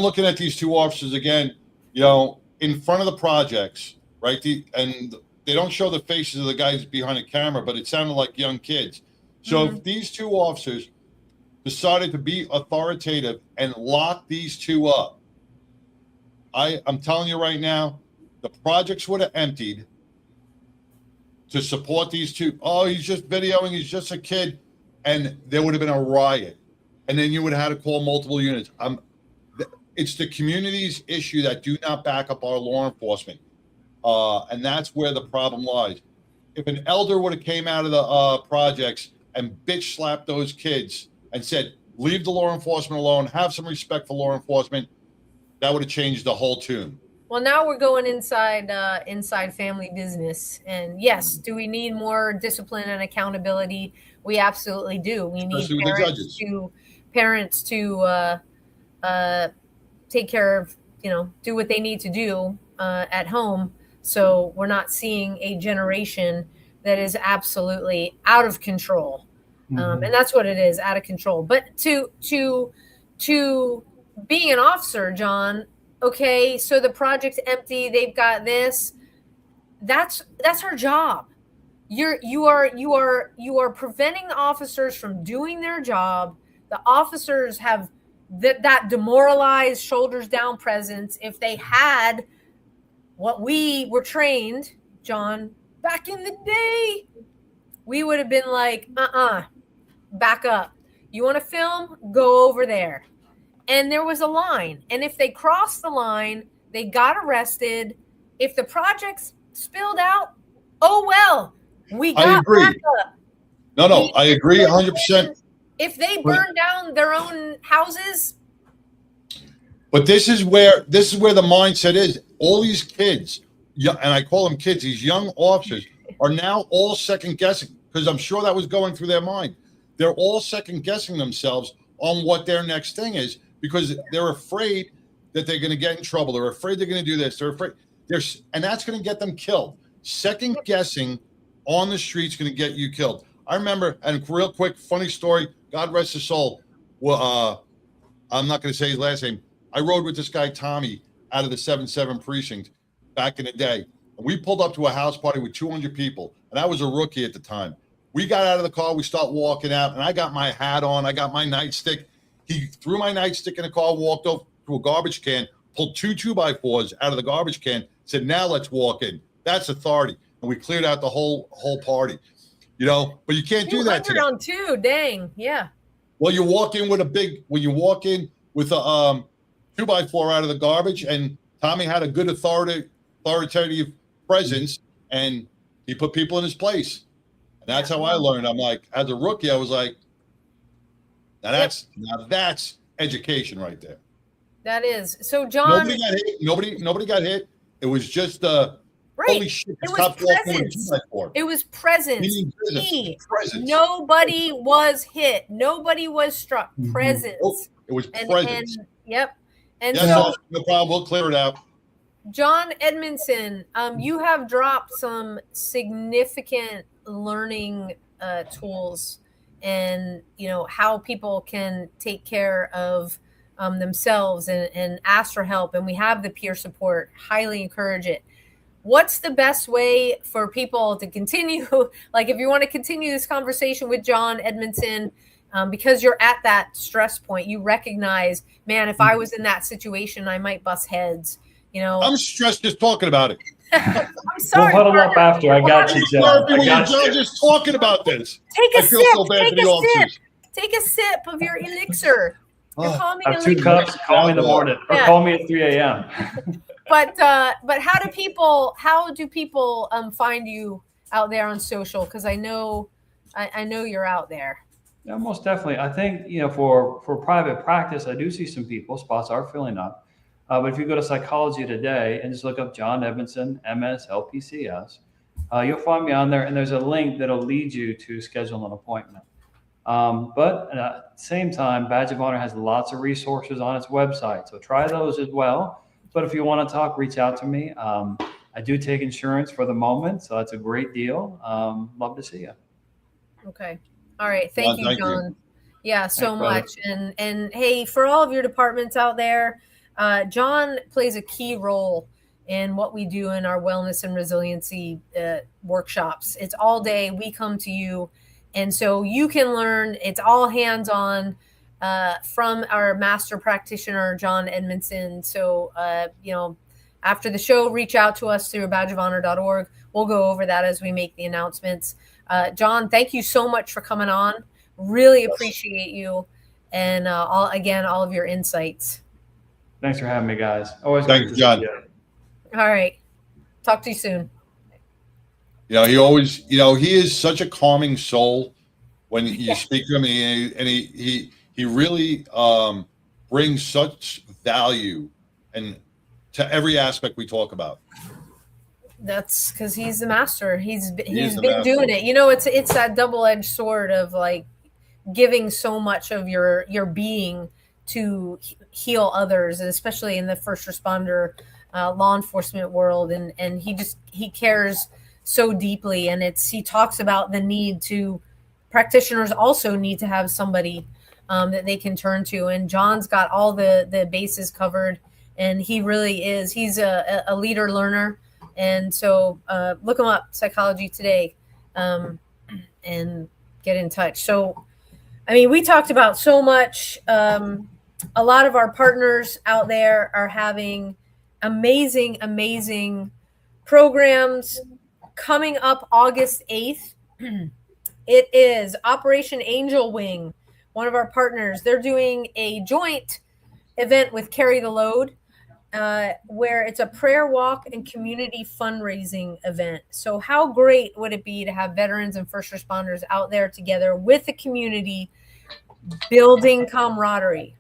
looking at these two officers again, in front of the projects, right? And they don't show the faces of the guys behind the camera, but it sounded like young kids. So if these two officers decided to be authoritative and lock these two up, I'm telling you right now, the projects would have emptied to support these two. Oh, he's just videoing, he's just a kid. And there would have been a riot. And then you would have had to call multiple units. It's the community's issue that do not back up our law enforcement. And that's where the problem lies. If an elder would have came out of the projects and bitch slapped those kids and said, leave the law enforcement alone, have some respect for law enforcement, that would have changed the whole tune. Well, now we're going inside family business. And yes, do we need more discipline and accountability? We absolutely do. We need parents to take care of, do what they need to do at home. So we're not seeing a generation that is absolutely out of control. And that's what it is, out of control. But to being an officer, John, okay, so the project's empty, they've got this. That's our job. You are preventing the officers from doing their job. The officers have that demoralized, shoulders down presence. If they had what we were trained, John, back in the day, we would have been like, back up. You want to film? Go over there. And there was a line. And if they crossed the line, they got arrested. If the projects spilled out, oh well, we got I agree. backup. No, I agree 100%. If they burn down their own houses. But this is where the mindset is. All these kids, and I call them kids, these young officers are now all second guessing, because I'm sure that was going through their mind. They're all second guessing themselves on what their next thing is, because they're afraid that they're going to get in trouble. They're afraid they're going to do this. They're afraid. And that's going to get them killed. Second guessing on the street's going to get you killed. I remember, and real quick, funny story, God rest his soul. Well, I'm not going to say his last name. I rode with this guy, Tommy, out of the 7-7 precinct back in the day. And we pulled up to a house party with 200 people. And I was a rookie at the time. We got out of the car. We start walking out. And I got my hat on. I got my nightstick. He threw my nightstick in the car, walked over to a garbage can, pulled 2 2x4s out of the garbage can, said, now let's walk in. That's authority. And we cleared out the whole party. But you can't do that today. On 2, dang, yeah. Well, you walk in with a 2x4 out of the garbage, and Tommy had a good authority authoritative presence, and he put people in his place. And that's how I learned. I'm like, as a rookie, I was like, now that's education right there. That is. So John, nobody got hit. Nobody got hit. It was just holy shit, it was presence. It was presence. Presence. Nobody was hit. Nobody was struck. Presence. Nope. It was presence. Yep. And so, no problem. We'll clear it out. John Edmonson, you have dropped some significant learning tools, and how people can take care of themselves and ask for help. And we have the peer support. Highly encourage it. What's the best way for people to continue? Like, if you want to continue this conversation with John Edmonson, because you're at that stress point, you recognize, man, if I was in that situation, I might bust heads. I'm stressed just talking about it. I'm sorry. We'll huddle up after. I got you, John. John, just talking about this. Take a sip. Take a sip of your elixir. Have 2 cups. Call me in the morning, or call me at 3 a.m. But how do people find you out there on social? Because I know you're out there. Yeah, most definitely. I think for private practice, I do see some people. Spots are filling up. But if you go to Psychology Today and just look up John Edmonson, MS, LPC-S, you'll find me on there, and there's a link that'll lead you to schedule an appointment. But at the same time, Badge of Honor has lots of resources on its website, so try those as well. But if you want to talk, reach out to me. I do take insurance for the moment, so that's a great deal. Love to see you. Okay. All right. Thank you, John. Yeah, so much. And hey, for all of your departments out there, John plays a key role in what we do in our wellness and resiliency workshops. It's all day. We come to you. And so you can learn. It's all hands-on from our master practitioner, John Edmonson. So, after the show, reach out to us through badgeofhonor.org. We'll go over that as we make the announcements. John, thank you so much for coming on. Really appreciate you. And all of your insights. Thanks for having me, guys. Always Thanks, John. All right. Talk to you soon. He always, he is such a calming soul when you speak to him, and he really brings such value and to every aspect we talk about. That's because he's the master. He's been doing it. It's that double-edged sword of like giving so much of your being to heal others, and especially in the first responder law enforcement world. And he cares so deeply. And he talks about the need to, practitioners also need to have somebody that they can turn to. And John's got all the bases covered, and he really is. He's a leader learner. And so look him up, Psychology Today, and get in touch. So, we talked about so much. A lot of our partners out there are having amazing, amazing programs coming up August 8th. It is Operation Angel Wing, one of our partners. They're doing a joint event with Carry the Load, where it's a prayer walk and community fundraising event. So how great would it be to have veterans and first responders out there together with the community, building camaraderie?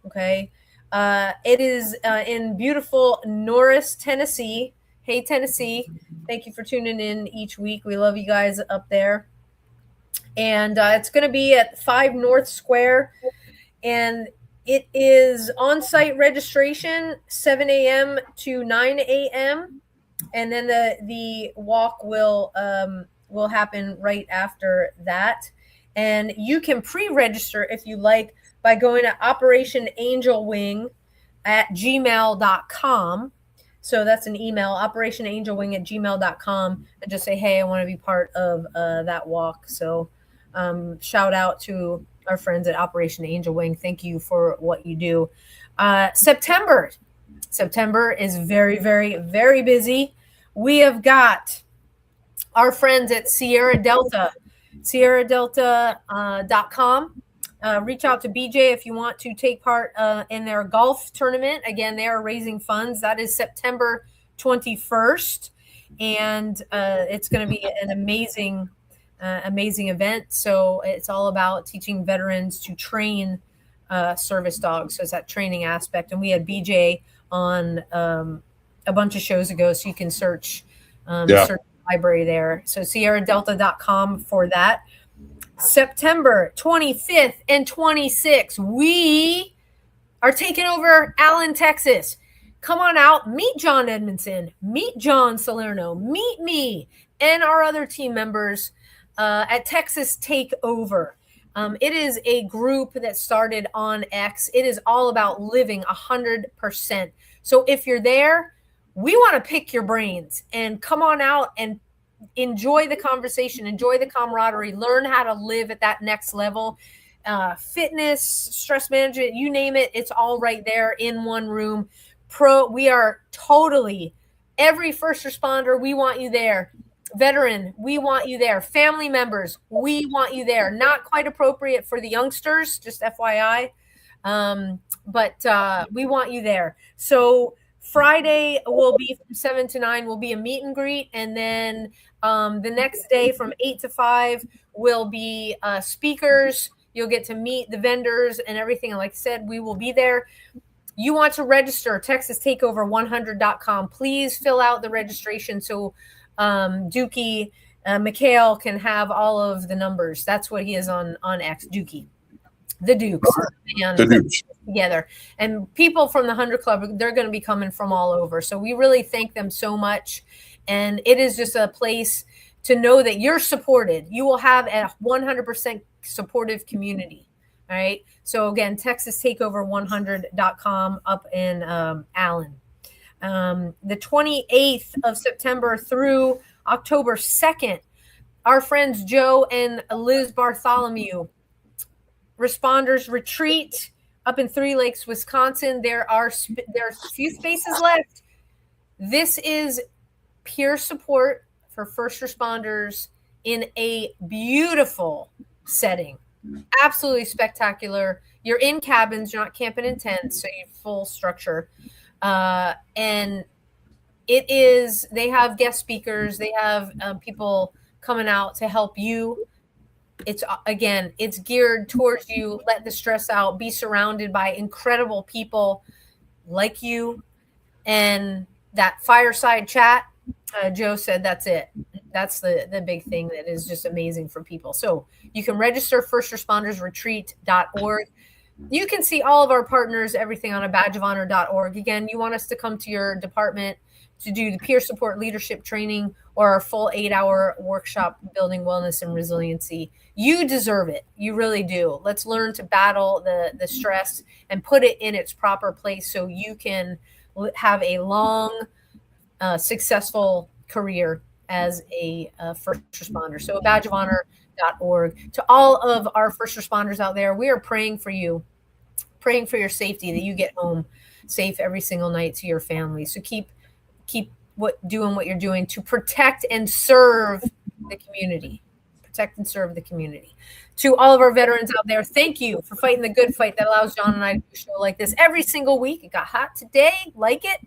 Okay. It is in beautiful Norris, Tennessee. Hey, Tennessee. Thank you for tuning in each week. We love you guys up there. And it's going to be at 5 North Square. And it is on-site registration, 7 a.m. to 9 a.m. And then the walk will happen right after that. And you can pre-register if you like by going to operationangelwing@gmail.com. So that's an email, operationangelwing@gmail.com, and just say, hey, I want to be part of that walk. So shout out to our friends at Operation Angel Wing. Thank you for what you do. September is very, very, very busy. We have got our friends at Sierra Delta, sierradelta.com. Reach out to BJ if you want to take part in their golf tournament. Again, they are raising funds. That is September 21st. And it's going to be an amazing event. So it's all about teaching veterans to train service dogs. So it's that training aspect. And we had BJ on a bunch of shows ago, so you can search the library there. So SierraDelta.com for that. September 25th and 26th, we are taking over Allen, Texas. Come on out, meet John Edmonson, meet John Salerno, meet me and our other team members at Texas Takeover. It is a group that started on X. It is all about living 100%. So if you're there, we want to pick your brains and come on out and enjoy the conversation, enjoy the camaraderie, learn how to live at that next level. Fitness, stress management, you name it, it's all right there in one room. We are totally, every first responder, we want you there. Veteran, we want you there. Family members, we want you there. Not quite appropriate for the youngsters, just FYI. But we want you there. So Friday will be from 7 to 9 will be a meet and greet. And then the next day from 8 to 5 will be speakers. You'll get to meet the vendors and everything. And like I said, we will be there. You want to register, TexasTakeover100.com. Please fill out the registration so Dookie Mikhail can have all of the numbers. That's what he is on X, Dookie. The Dukes. And the Dukes. Together. And people from the 100 Club, they're going to be coming from all over. So we really thank them so much. And it is just a place to know that you're supported. You will have a 100% supportive community. All right. So again, TexasTakeover100.com up in Allen. The 28th of September through October 2nd, our friends Joe and Liz Bartholomew, Responders Retreat up in Three Lakes, Wisconsin. There are a few spaces left. This is peer support for first responders in a beautiful setting. Absolutely spectacular. You're in cabins, you're not camping in tents, so you have full structure. And they have guest speakers, they have people coming out to help you. It's geared towards you. Let the stress out, be surrounded by incredible people like you. And that fireside chat, Joe said that's it. That's the big thing that is just amazing for people. So you can register firstrespondersretreat.org. You can see all of our partners, everything on a badgeofhonor.org. Again, you want us to come to your department to do the peer support leadership training or our full 8-hour workshop building wellness and resiliency. You deserve it. You really do. Let's learn to battle the stress and put it in its proper place so you can have a long, successful career as a first responder. So badgeofhonor.org. To all of our first responders out there, we are praying for you, praying for your safety, that you get home safe every single night to your family. So keep doing what you're doing to protect and serve the community. Protect and serve the community. To all of our veterans out there, thank you for fighting the good fight that allows John and I to do a show like this every single week. It got hot today, like it.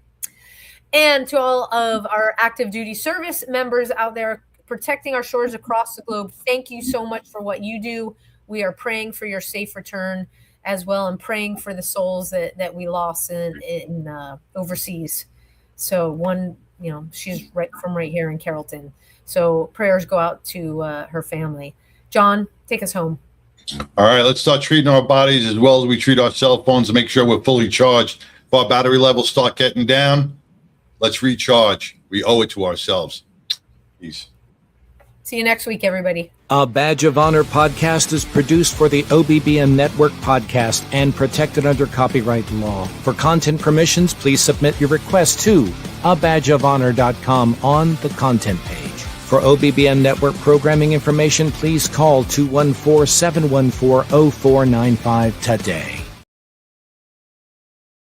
And to all of our active duty service members out there protecting our shores across the globe, thank you so much for what you do. We are praying for your safe return as well, and praying for the souls that we lost in overseas. So she's right here in Carrollton. So prayers go out to her family. John, take us home. All right, let's start treating our bodies as well as we treat our cell phones to make sure we're fully charged. If our battery levels start getting down, let's recharge. We owe it to ourselves. Peace. See you next week, everybody. A Badge of Honor podcast is produced for the OBBN Network podcast and protected under copyright law. For content permissions, please submit your request to abadgeofhonor.com on the content page. For OBBN Network programming information, please call 214-714-0495 today.